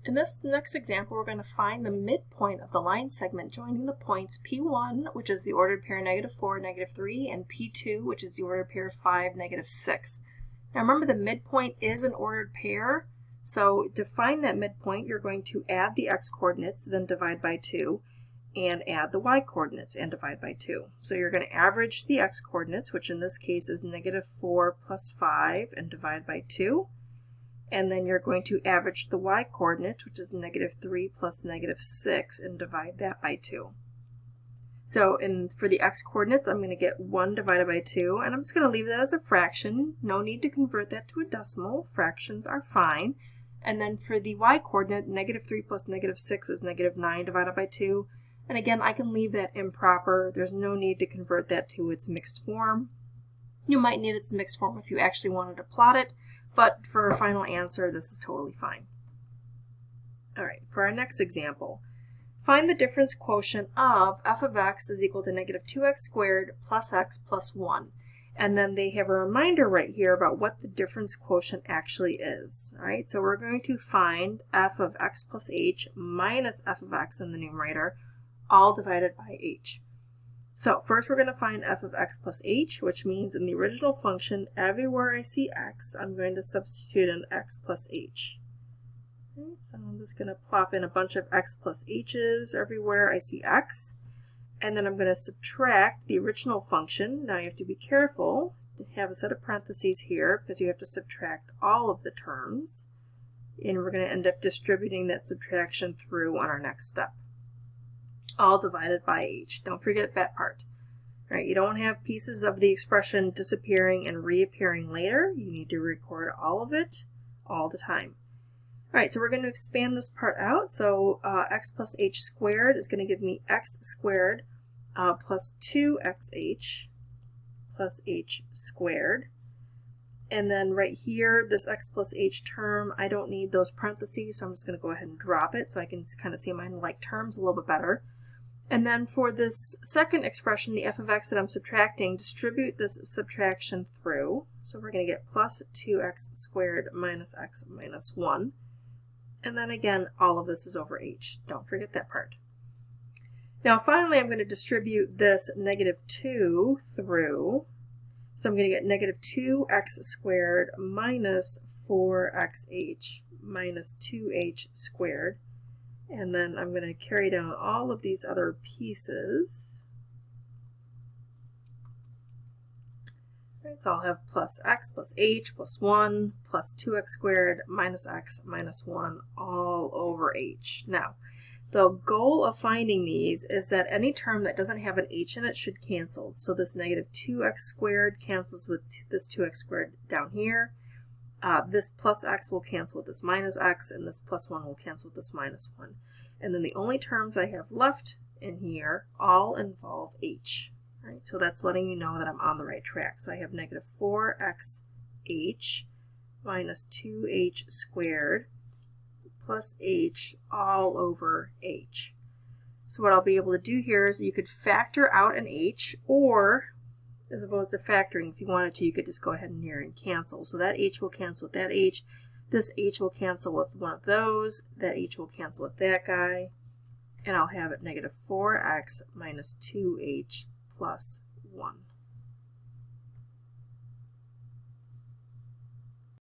In this next example, we're going to find the midpoint of the line segment joining the points P1, which is the ordered pair -4, -3, and P2, which is the ordered pair 5, -6. Now remember, the midpoint is an ordered pair, so to find that midpoint, you're going to add the x-coordinates, then divide by 2, and add the y-coordinates and divide by 2. So you're going to average the x-coordinates, which in this case is -4 plus 5, and divide by 2. And then you're going to average the y-coordinate, which is -3 plus -6, and divide that by 2. So for the x-coordinates, I'm going to get 1 divided by 2, and I'm just going to leave that as a fraction. No need to convert that to a decimal. Fractions are fine. And then for the y-coordinate, -3 plus -6 is -9 divided by 2. And again, I can leave that improper. There's no need to convert that to its mixed form. You might need its mixed form if you actually wanted to plot it, but for a final answer, this is totally fine. All right, for our next example, find the difference quotient of f of x is equal to -2x squared plus x plus 1. And then they have a reminder right here about what the difference quotient actually is. All right, so we're going to find f of x plus h minus f of x in the numerator, all divided by h. So first we're going to find f of x plus h, which means in the original function, everywhere I see x, I'm going to substitute an x plus h. Okay, so I'm just going to plop in a bunch of x plus h's everywhere I see x. And then I'm going to subtract the original function. Now you have to be careful to have a set of parentheses here because you have to subtract all of the terms. And we're going to end up distributing that subtraction through on our next step. All divided by h. Don't forget that part. All right, you don't have pieces of the expression disappearing and reappearing later. You need to record all of it all the time. All right, so we're going to expand this part out. So x plus h squared is going to give me x squared plus 2xh plus h squared. And then right here, this x plus h term, I don't need those parentheses, so I'm just going to go ahead and drop it so I can kind of see my like terms a little bit better. And then for this second expression, the f of x that I'm subtracting, distribute this subtraction through. So we're going to get plus 2x squared minus x minus 1. And then again, all of this is over h. Don't forget that part. Now finally, I'm going to distribute this -2 through. So I'm going to get -2x squared minus 4xh minus 2h squared. And then I'm going to carry down all of these other pieces. Right, so I'll have plus x plus h plus 1 plus 2x squared minus x minus 1 all over h. Now, the goal of finding these is that any term that doesn't have an h in it should cancel. So this -2x squared cancels with this 2x squared down here. This plus x will cancel with this minus x, and this plus 1 will cancel with this minus 1. And then the only terms I have left in here all involve h. Right? So that's letting you know that I'm on the right track. So I have -4xh minus 2h squared plus h all over h. So what I'll be able to do here is you could factor out an h, or as opposed to factoring, if you wanted to, you could just go ahead and here and cancel. So that h will cancel with that h. This h will cancel with one of those. That h will cancel with that guy. And I'll have it -4x minus 2h plus 1.